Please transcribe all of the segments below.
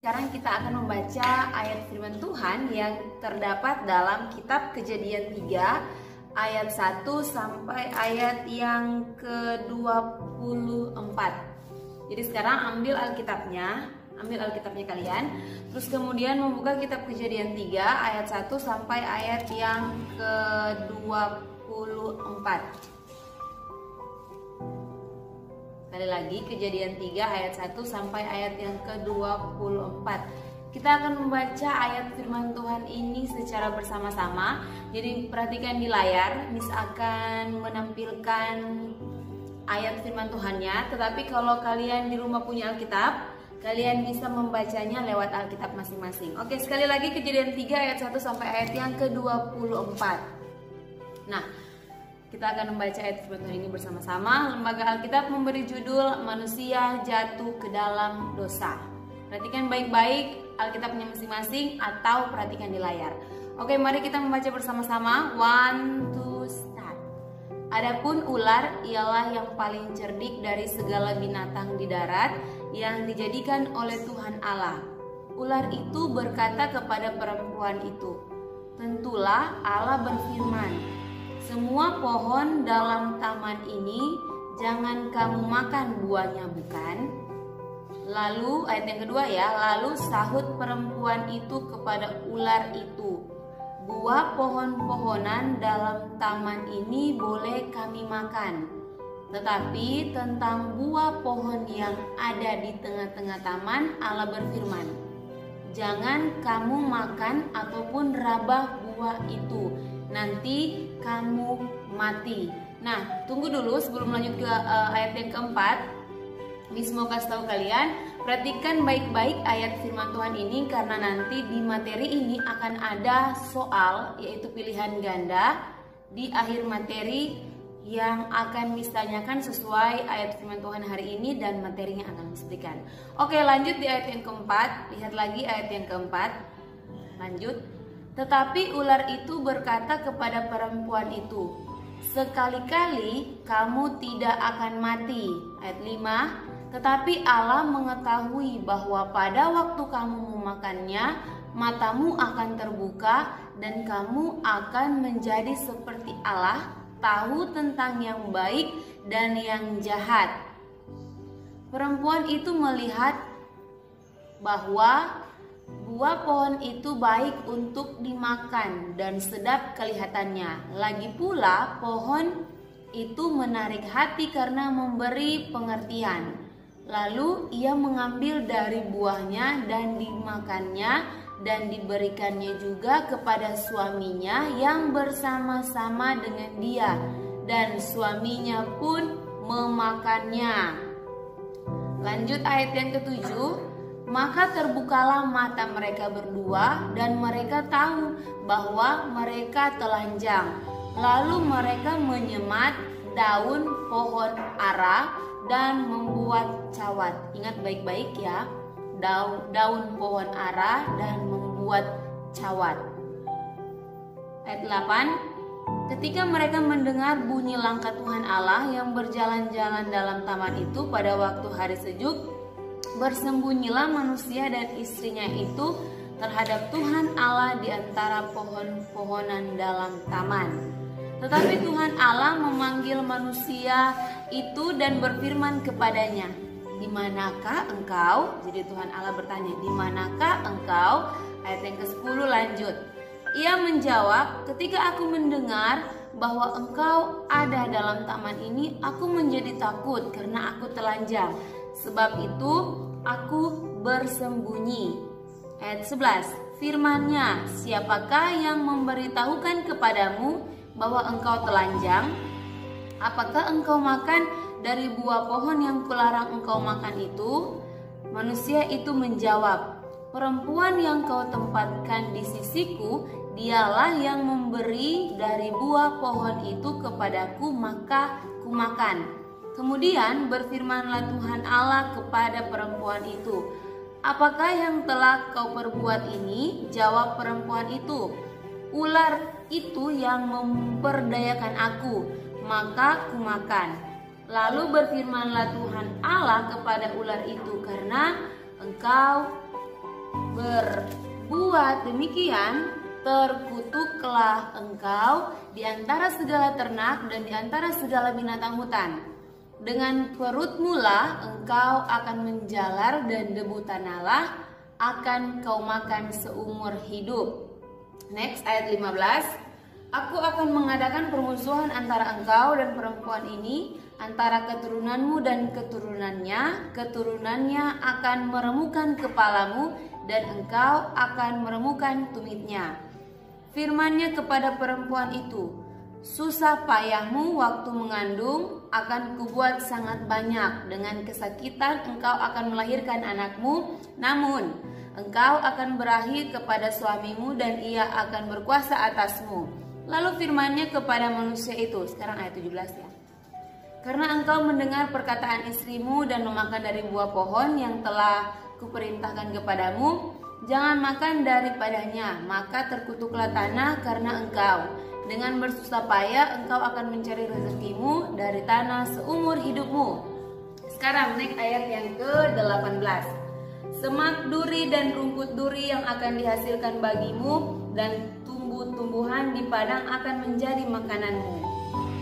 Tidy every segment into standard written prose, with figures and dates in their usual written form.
Sekarang kita akan membaca ayat firman Tuhan yang terdapat dalam kitab Kejadian 3 ayat 1 sampai ayat yang ke-24. Jadi sekarang ambil Alkitabnya kalian, terus kemudian membuka kitab Kejadian 3 ayat 1 sampai ayat yang ke-24. Sekali lagi, Kejadian 3 ayat 1 sampai ayat yang ke-24. Kita akan membaca ayat firman Tuhan ini secara bersama-sama. Jadi perhatikan di layar, Miss akan menampilkan ayat firman Tuhannya. Tetapi kalau kalian di rumah punya Alkitab, kalian bisa membacanya lewat Alkitab masing-masing. Oke, sekali lagi Kejadian 3 ayat 1 sampai ayat yang ke-24. Nah, kita akan membaca ayat firman Tuhan ini bersama-sama. Lembaga Alkitab memberi judul Manusia Jatuh ke Dalam Dosa. Perhatikan baik-baik Alkitabnya masing-masing atau perhatikan di layar. Oke, mari kita membaca bersama-sama. 1, 2, start. Adapun ular ialah yang paling cerdik dari segala binatang di darat yang dijadikan oleh Tuhan Allah. Ular itu berkata kepada perempuan itu, "Tentulah Allah berfirman, semua pohon dalam taman ini jangan kamu makan buahnya, bukan?" Lalu ayat yang kedua ya, lalu sahut perempuan itu kepada ular itu, "Buah pohon-pohonan dalam taman ini boleh kami makan, tetapi tentang buah pohon yang ada di tengah-tengah taman Allah berfirman, jangan kamu makan ataupun rabah buah itu, nanti kamu mati." Nah, tunggu dulu sebelum lanjut ke ayat yang keempat. Miss mau kasih tahu kalian, perhatikan baik-baik ayat firman Tuhan ini karena nanti di materi ini akan ada soal, yaitu pilihan ganda di akhir materi yang akan Miss tanyakan sesuai ayat firman Tuhan hari ini dan materinya akan Miss berikan. Oke, lanjut di ayat yang keempat. Lihat lagi ayat yang keempat. Lanjut. Tetapi ular itu berkata kepada perempuan itu, "Sekali-kali kamu tidak akan mati." Ayat 5. Tetapi Allah mengetahui bahwa pada waktu kamu memakannya, matamu akan terbuka dan kamu akan menjadi seperti Allah, tahu tentang yang baik dan yang jahat. Perempuan itu melihat bahwa buah pohon itu baik untuk dimakan dan sedap kelihatannya. Lagi pula pohon itu menarik hati karena memberi pengertian. Lalu ia mengambil dari buahnya dan dimakannya dan diberikannya juga kepada suaminya yang bersama-sama dengan dia, dan suaminya pun memakannya. Lanjut ayat yang ke-7. Maka terbukalah mata mereka berdua dan mereka tahu bahwa mereka telanjang. Lalu mereka menyemat daun pohon ara dan membuat cawat. Ingat baik-baik ya, daun pohon ara dan membuat cawat. Ayat 8. Ketika mereka mendengar bunyi langkah Tuhan Allah yang berjalan-jalan dalam taman itu pada waktu hari sejuk, bersembunyilah manusia dan istrinya itu terhadap Tuhan Allah di antara pohon-pohonan dalam taman. Tetapi Tuhan Allah memanggil manusia itu dan berfirman kepadanya, "Di manakah engkau?" Jadi Tuhan Allah bertanya, "Di manakah engkau?" Ayat yang ke-10 lanjut. Ia menjawab, "Ketika aku mendengar bahwa engkau ada dalam taman ini, aku menjadi takut karena aku telanjang. Sebab itu aku bersembunyi." Ayat 11. Firman-Nya, "Siapakah yang memberitahukan kepadamu bahwa engkau telanjang? Apakah engkau makan dari buah pohon yang kularang engkau makan itu?" Manusia itu menjawab, "Perempuan yang kau tempatkan di sisiku, dialah yang memberi dari buah pohon itu kepadaku, maka kumakan." Kemudian berfirmanlah Tuhan Allah kepada perempuan itu, "Apakah yang telah kau perbuat ini?" Jawab perempuan itu, "Ular itu yang memperdayakan aku, maka kumakan." Lalu berfirmanlah Tuhan Allah kepada ular itu, "Karena engkau berbuat demikian, terkutuklah engkau di antara segala ternak dan di antara segala binatang hutan. Dengan perutmu lah engkau akan menjalar dan debu tanahlah akan kau makan seumur hidup. Next, ayat 15. Aku akan mengadakan permusuhan antara engkau dan perempuan ini, antara keturunanmu dan keturunannya akan meremukan kepalamu dan engkau akan meremukan tumitnya. Firman-Nya kepada perempuan itu, susah payahmu waktu mengandung akan kubuat sangat banyak, dengan kesakitan engkau akan melahirkan anakmu, namun engkau akan berakhir kepada suamimu dan ia akan berkuasa atasmu. Lalu firman-Nya kepada manusia itu, sekarang ayat 17 ya. Karena engkau mendengar perkataan istrimu dan memakan dari buah pohon yang telah kuperintahkan kepadamu, jangan makan daripadanya, maka terkutuklah tanah karena engkau. Dengan bersusah payah engkau akan mencari rezekimu dari tanah seumur hidupmu. Sekarang naik ayat yang ke-18. Semak duri dan rumput duri yang akan dihasilkan bagimu dan tumbuh-tumbuhan di padang akan menjadi makananmu.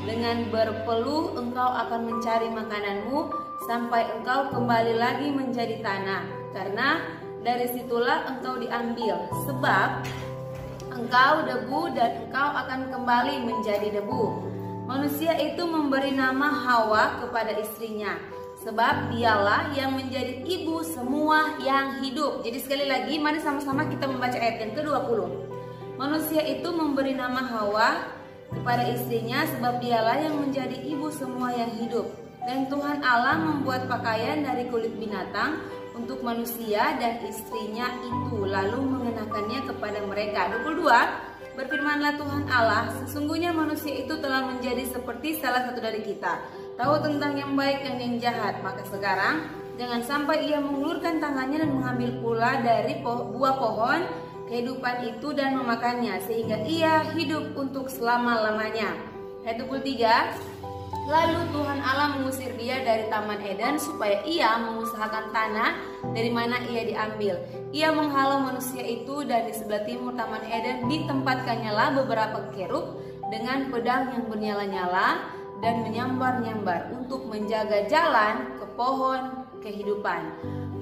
Dengan berpeluh engkau akan mencari makananmu sampai engkau kembali lagi menjadi tanah, karena dari situlah engkau diambil, sebab engkau debu dan engkau akan kembali menjadi debu. Manusia itu memberi nama Hawa kepada istrinya, sebab dialah yang menjadi ibu semua yang hidup. Jadi sekali lagi, mari sama-sama kita membaca ayat yang ke-20. Manusia itu memberi nama Hawa kepada istrinya, sebab dialah yang menjadi ibu semua yang hidup. Dan Tuhan Allah membuat pakaian dari kulit binatang untuk manusia dan istrinya itu, lalu mengenakannya kepada mereka. 22. Berfirmanlah Tuhan Allah, sesungguhnya manusia itu telah menjadi seperti salah satu dari kita, tahu tentang yang baik dan yang jahat. Maka sekarang jangan sampai ia mengulurkan tangannya dan mengambil pula dari buah pohon kehidupan itu dan memakannya, sehingga ia hidup untuk selama-lamanya. Ayat 23. Lalu Tuhan Allah mengusir dia dari Taman Eden supaya ia mengusahakan tanah dari mana ia diambil. Ia menghalau manusia itu, dan di sebelah timur Taman Eden ditempatkannya lah beberapa kerub dengan pedang yang bernyala-nyala dan menyambar-nyambar untuk menjaga jalan ke pohon kehidupan.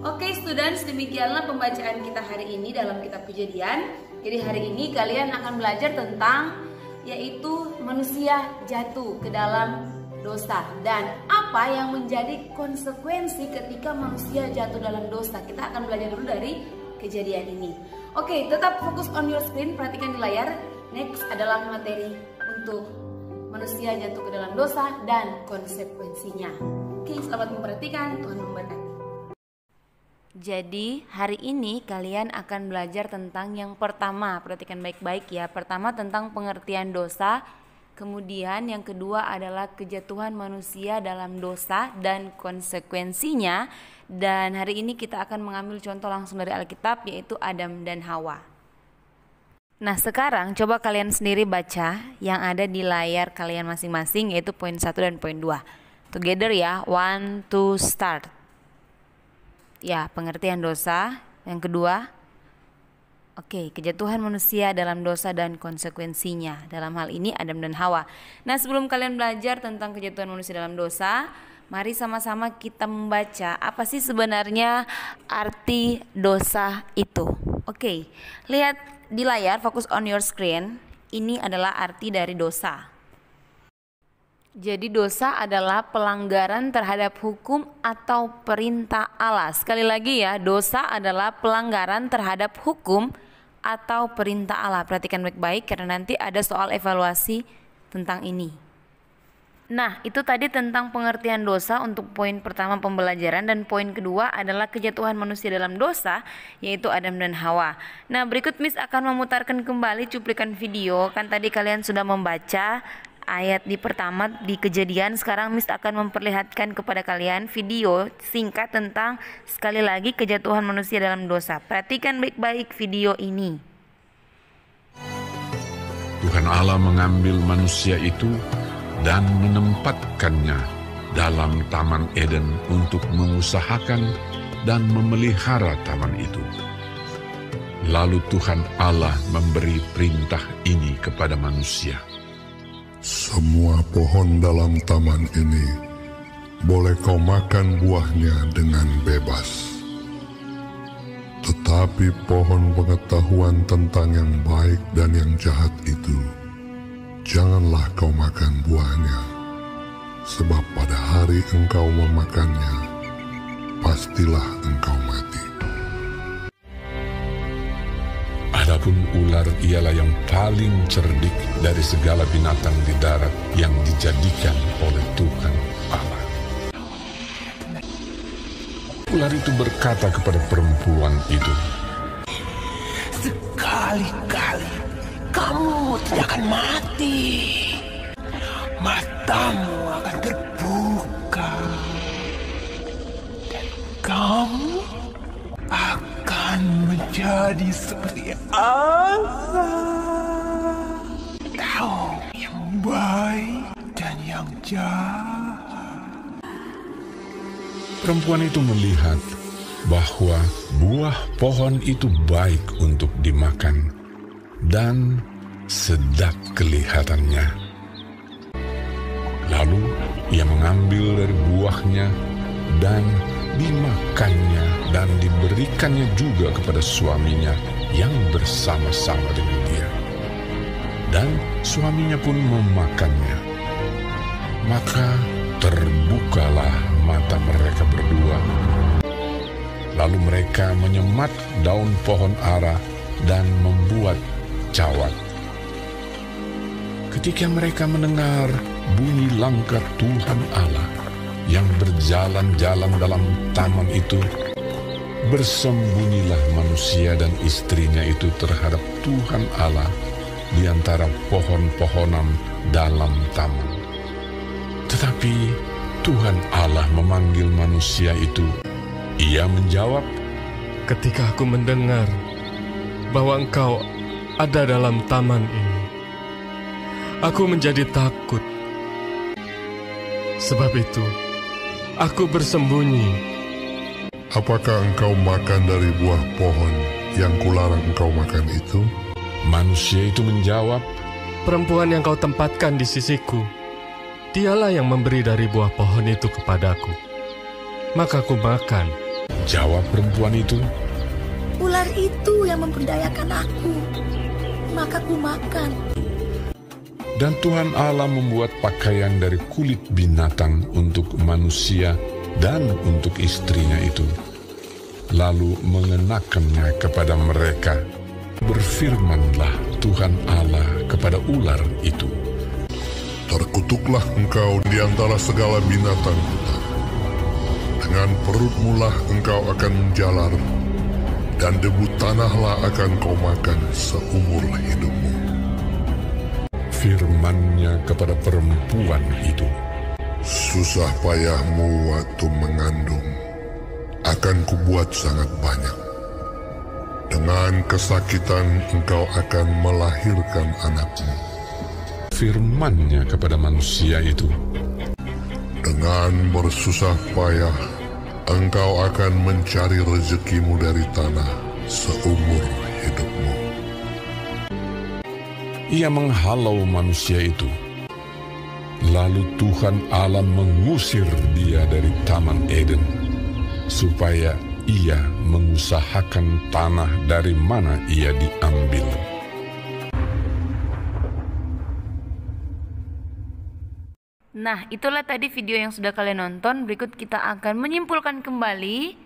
Oke students, demikianlah pembacaan kita hari ini dalam kitab Kejadian. Jadi hari ini kalian akan belajar tentang yaitu manusia jatuh ke dalam dosa dan apa yang menjadi konsekuensi ketika manusia jatuh dalam dosa. Kita akan belajar dulu dari kejadian ini. Oke, tetap fokus on your screen, perhatikan di layar. Next adalah materi untuk manusia jatuh ke dalam dosa dan konsekuensinya. Oke, selamat memperhatikan, Tuhan memberkati. Jadi hari ini kalian akan belajar tentang yang pertama, perhatikan baik-baik ya. Pertama tentang pengertian dosa, kemudian yang kedua adalah kejatuhan manusia dalam dosa dan konsekuensinya. Dan hari ini kita akan mengambil contoh langsung dari Alkitab, yaitu Adam dan Hawa. Nah sekarang coba kalian sendiri baca yang ada di layar kalian masing-masing, yaitu poin 1 dan poin 2. Together ya, 1, 2, start. Ya, pengertian dosa. Yang kedua, oke, kejatuhan manusia dalam dosa dan konsekuensinya. Dalam hal ini Adam dan Hawa. Nah, sebelum kalian belajar tentang kejatuhan manusia dalam dosa, mari sama-sama kita membaca apa sih sebenarnya arti dosa itu. Oke, lihat di layar, fokus on your screen. Ini adalah arti dari dosa. Jadi dosa adalah pelanggaran terhadap hukum atau perintah Allah. Sekali lagi ya, dosa adalah pelanggaran terhadap hukum atau perintah Allah. Perhatikan baik-baik karena nanti ada soal evaluasi tentang ini. Nah, itu tadi tentang pengertian dosa untuk poin pertama pembelajaran, dan poin kedua adalah kejatuhan manusia dalam dosa, yaitu Adam dan Hawa. Nah, berikut Miss akan memutarkan kembali cuplikan video. Kan tadi kalian sudah membaca ayat di pertama di Kejadian. Sekarang Miss akan memperlihatkan kepada kalian video singkat tentang sekali lagi kejatuhan manusia dalam dosa. Perhatikan baik-baik video ini. Tuhan Allah mengambil manusia itu dan menempatkannya dalam Taman Eden untuk mengusahakan dan memelihara taman itu. Lalu Tuhan Allah memberi perintah ini kepada manusia. Semua pohon dalam taman ini boleh kau makan buahnya dengan bebas. Tetapi pohon pengetahuan tentang yang baik dan yang jahat itu, janganlah kau makan buahnya, sebab pada hari engkau memakannya, pastilah engkau mati. Adapun ular ialah yang paling cerdik dari segala binatang di darat yang dijadikan oleh Tuhan Allah. Ular itu berkata kepada perempuan itu, "Sekali-kali kamu tidak akan mati. Matamu akan terbuka. Dan kamu akan menjadi seperti Allah. Tahu yang baik dan yang jahat." perempuan itu melihat bahwa buah pohon itu baik untuk dimakan dan sedap kelihatannya. Lalu ia mengambil dari buahnya dan dimakannya dan diberikannya juga kepada suaminya yang bersama-sama dengan dia. Dan suaminya pun memakannya. Maka terbukalah mata mereka berdua. Lalu mereka menyemat daun pohon ara dan membuat cawat. Ketika mereka mendengar bunyi langkah Tuhan Allah yang berjalan-jalan dalam taman itu, bersembunyilah manusia dan istrinya itu terhadap Tuhan Allah di antara pohon-pohonan dalam taman. Tetapi Tuhan Allah memanggil manusia itu. Ia menjawab, "Ketika aku mendengar bahwa engkau ada dalam taman ini, aku menjadi takut. Sebab itu, aku bersembunyi." Apakah engkau makan dari buah pohon yang kularang engkau makan itu? Manusia itu menjawab, "Perempuan yang kau tempatkan di sisiku, dialah yang memberi dari buah pohon itu kepadaku. Maka aku makan." Jawab perempuan itu, "Ular itu yang memperdayakan aku, maka ku makan." dan Tuhan Allah membuat pakaian dari kulit binatang untuk manusia dan untuk istrinya itu, lalu mengenakannya kepada mereka. Berfirmanlah Tuhan Allah kepada ular itu, Terkutuklah engkau di antara segala binatang hutan. Dengan perutmu lah engkau akan menjalar, dan debu tanahlah akan kau makan seumur hidupmu. firman-Nya kepada perempuan itu, Susah payahmu waktu mengandung akan kubuat sangat banyak. Dengan kesakitan engkau akan melahirkan anakmu. firman-Nya kepada manusia itu, Dengan bersusah payah engkau akan mencari rezekimu dari tanah seumur hidupmu. ia menghalau manusia itu. Lalu Tuhan Allah mengusir dia dari Taman Eden, supaya ia mengusahakan tanah dari mana ia diambil. Nah, itulah tadi video yang sudah kalian nonton. Berikut kita akan menyimpulkan kembali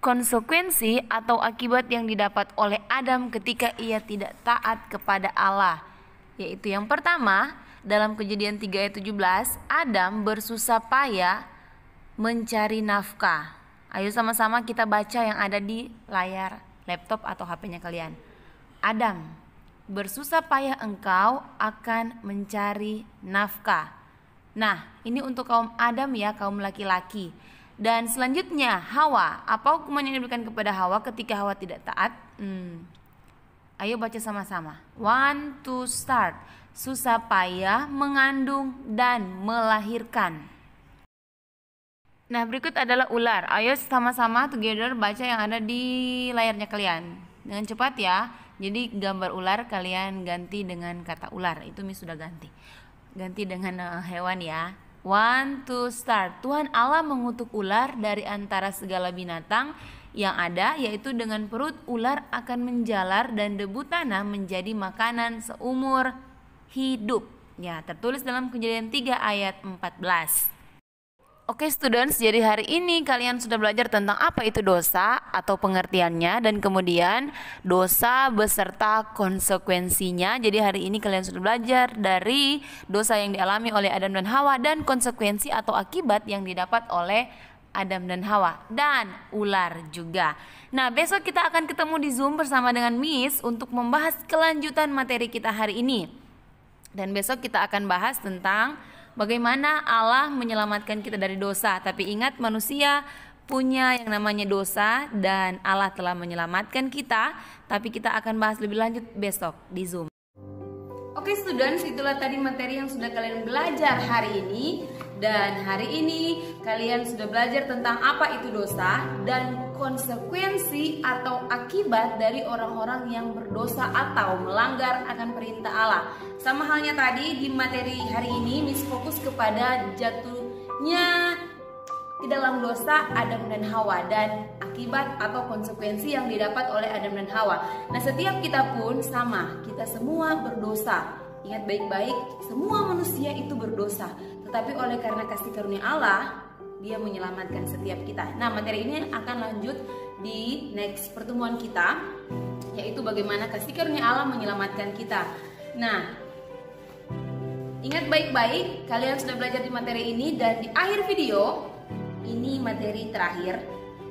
konsekuensi atau akibat yang didapat oleh Adam ketika ia tidak taat kepada Allah. Yaitu yang pertama, dalam Kejadian 3 ayat 17, Adam bersusah payah mencari nafkah. Ayo sama-sama kita baca yang ada di layar laptop atau HP-nya kalian. Adam, bersusah payah engkau akan mencari nafkah. Nah, ini untuk kaum Adam ya, kaum laki-laki. Dan selanjutnya Hawa, apa hukuman yang diberikan kepada Hawa ketika Hawa tidak taat? Ayo baca sama-sama. 1, 2, start. Susah payah mengandung dan melahirkan. Nah, berikut adalah ular. Ayo sama-sama together baca yang ada di layarnya kalian. dengan cepat ya. Jadi gambar ular kalian ganti dengan kata ular. Itu Miss sudah ganti. Ganti dengan hewan ya. 1, 2, start. Tuhan Allah mengutuk ular dari antara segala binatang yang ada, yaitu dengan perut ular akan menjalar dan debu tanah menjadi makanan seumur hidup. Ya, tertulis dalam Kejadian 3 ayat 14. Oke students, jadi hari ini kalian sudah belajar tentang apa itu dosa atau pengertiannya dan kemudian dosa beserta konsekuensinya. Jadi hari ini kalian sudah belajar dari dosa yang dialami oleh Adam dan Hawa dan konsekuensi atau akibat yang didapat oleh Adam dan Hawa dan ular juga. Nah, besok kita akan ketemu di Zoom bersama dengan Miss untuk membahas kelanjutan materi kita hari ini. Dan besok kita akan bahas tentang bagaimana Allah menyelamatkan kita dari dosa. Tapi ingat, manusia punya yang namanya dosa dan Allah telah menyelamatkan kita. Tapi kita akan bahas lebih lanjut besok di Zoom. Oke students, itulah tadi materi yang sudah kalian belajar hari ini. Dan hari ini kalian sudah belajar tentang apa itu dosa dan konsekuensi atau akibat dari orang-orang yang berdosa atau melanggar akan perintah Allah. Sama halnya tadi di materi hari ini, Miss fokus kepada jatuhnya di dalam dosa Adam dan Hawa dan akibat atau konsekuensi yang didapat oleh Adam dan Hawa. Nah, setiap kita pun sama, kita semua berdosa. Ingat baik-baik, semua manusia itu berdosa. Tetapi oleh karena kasih karunia Allah, Dia menyelamatkan setiap kita. Nah, materi ini akan lanjut di next pertemuan kita, yaitu bagaimana kasih karunia Allah menyelamatkan kita. Nah, ingat baik-baik, kalian sudah belajar di materi ini dan di akhir video, ini materi terakhir,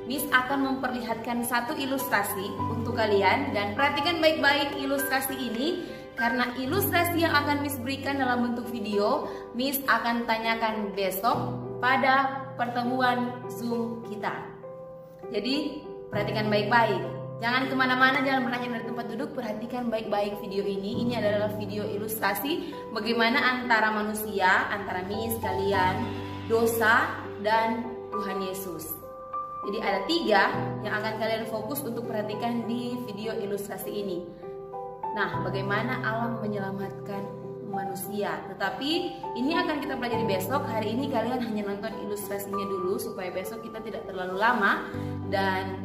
Miss akan memperlihatkan satu ilustrasi untuk kalian dan perhatikan baik-baik ilustrasi ini. Karena ilustrasi yang akan Miss berikan dalam bentuk video, Miss akan tanyakan besok pada pertemuan Zoom kita. Jadi perhatikan baik-baik. Jangan kemana-mana, jangan bertanya dari tempat duduk. Perhatikan baik-baik video ini. Ini adalah video ilustrasi bagaimana antara manusia, antara Miss, kalian, dosa, dan Tuhan Yesus. Jadi ada 3 yang akan kalian fokus untuk perhatikan di video ilustrasi ini. Nah, bagaimana Allah menyelamatkan manusia. Tetapi ini akan kita pelajari besok. Hari ini kalian hanya nonton ilustrasinya dulu supaya besok kita tidak terlalu lama dan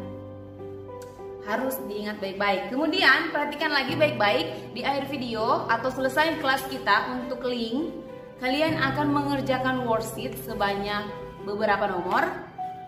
harus diingat baik-baik. Kemudian perhatikan lagi baik-baik di akhir video atau selesai kelas kita untuk link. Kalian akan mengerjakan worksheet sebanyak beberapa nomor.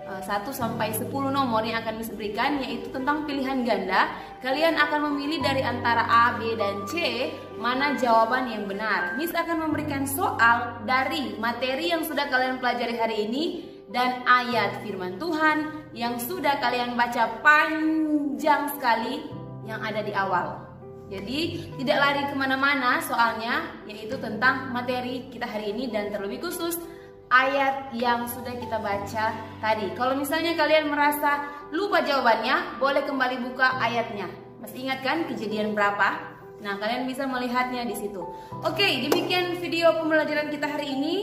1 sampai 10 nomor yang akan Miss berikan, yaitu tentang pilihan ganda. Kalian akan memilih dari antara A, B, dan C mana jawaban yang benar. Miss akan memberikan soal dari materi yang sudah kalian pelajari hari ini dan ayat firman Tuhan yang sudah kalian baca panjang sekali yang ada di awal. Jadi tidak lari kemana-mana soalnya, yaitu tentang materi kita hari ini dan terlebih khusus ayat yang sudah kita baca tadi. Kalau misalnya kalian merasa lupa jawabannya, boleh kembali buka ayatnya. Masih ingat kan kejadian berapa? Nah, kalian bisa melihatnya di situ. Oke, demikian video pembelajaran kita hari ini.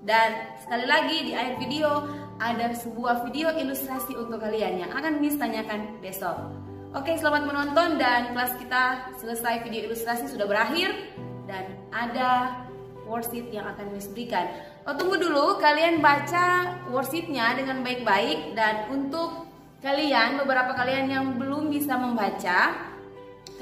Dan sekali lagi di akhir video ada sebuah video ilustrasi untuk kalian yang akan Miss tanyakan besok. Oke, selamat menonton dan kelas kita selesai, video ilustrasi sudah berakhir dan ada worksheet yang akan Miss berikan. Oh, tunggu dulu, kalian baca worksheetnya dengan baik-baik. Dan untuk kalian, beberapa kalian yang belum bisa membaca,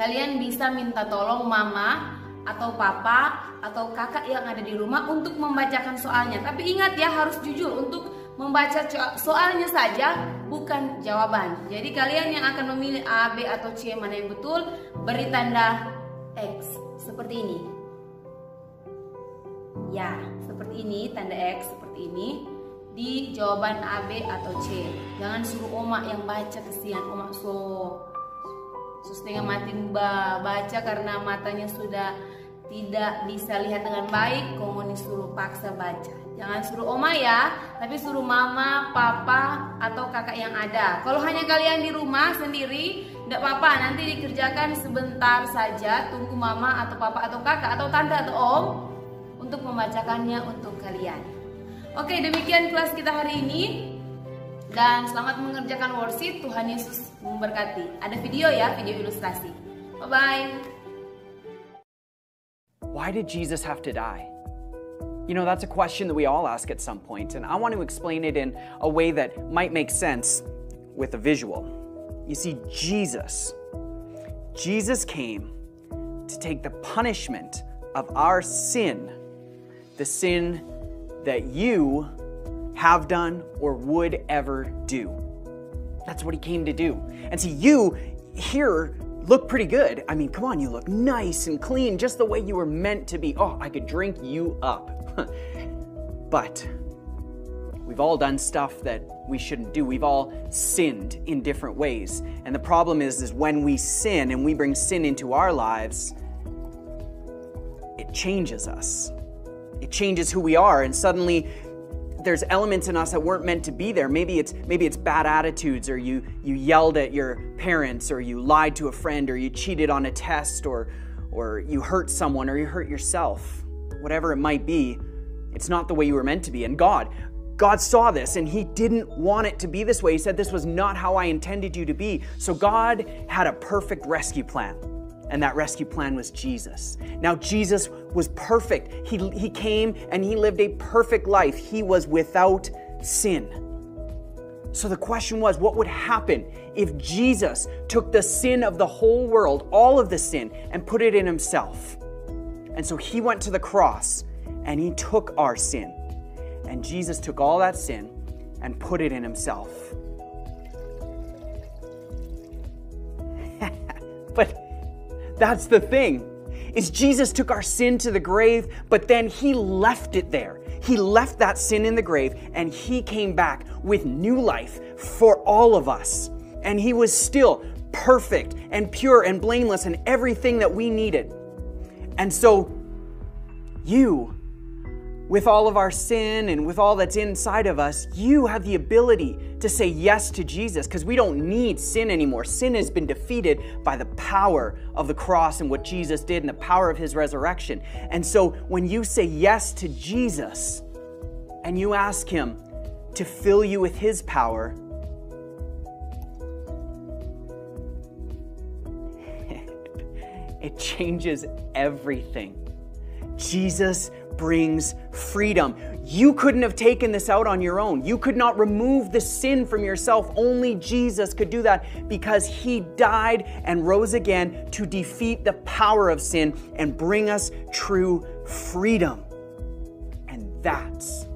kalian bisa minta tolong mama atau papa atau kakak yang ada di rumah untuk membacakan soalnya. Tapi ingat ya, harus jujur untuk membaca soalnya saja, bukan jawaban. Jadi kalian yang akan memilih A, B, atau C mana yang betul, beri tanda X seperti ini. Ya, seperti ini, tanda X seperti ini di jawaban A, B, atau C. Jangan suruh oma yang baca, kesian oma setengah mati baca karena matanya sudah tidak bisa lihat dengan baik. Kamu disuruh paksa baca. Jangan suruh oma ya, tapi suruh mama, papa, atau kakak yang ada. Kalau hanya kalian di rumah sendiri, tidak apa-apa, nanti dikerjakan sebentar saja. Tunggu mama atau papa atau kakak atau tante atau om untuk membacakannya untuk kalian. Oke, demikian kelas kita hari ini. Dan selamat mengerjakan worksheet. Tuhan Yesus memberkati. Ada video ya, video ilustrasi. Bye-bye. Why did Jesus have to die? You know, that's a question that we all ask at some point, and I want to explain it in a way that might make sense with a visual. You see, Jesus came to take the punishment of our sin, the sin that you have done or would ever do. That's what he came to do. And see, you here look pretty good. I mean, come on, you look nice and clean, just the way you were meant to be. Oh, I could drink you up. But we've all done stuff that we shouldn't do. We've all sinned in different ways. And the problem is when we sin and we bring sin into our lives, it changes us. It changes who we are, and suddenly there's elements in us that weren't meant to be there. Maybe it's bad attitudes, or you yelled at your parents, or you lied to a friend, or you cheated on a test, or you hurt someone, or you hurt yourself. Whatever it might be, it's not the way you were meant to be. And God saw this, and he didn't want it to be this way. He said, this was not how I intended you to be. So God had a perfect rescue plan. And that rescue plan was Jesus. Now, Jesus was perfect. He came and he lived a perfect life. He was without sin. So the question was, what would happen if Jesus took the sin of the whole world, all of the sin, and put it in himself? And so he went to the cross and he took our sin. And Jesus took all that sin and put it in himself. But that's the thing, is Jesus took our sin to the grave, but then he left it there. He left that sin in the grave, and he came back with new life for all of us. And he was still perfect and pure and blameless and everything that we needed. And so you, with all of our sin and with all that's inside of us, you have the ability to say yes to Jesus, because we don't need sin anymore. Sin has been defeated by the power of the cross and what Jesus did and the power of his resurrection. And so when you say yes to Jesus and you ask him to fill you with his power, it changes everything. Jesus brings freedom. You couldn't have taken this out on your own. You could not remove the sin from yourself. Only Jesus could do that, because he died and rose again to defeat the power of sin and bring us true freedom. And that's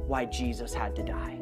why Jesus had to die.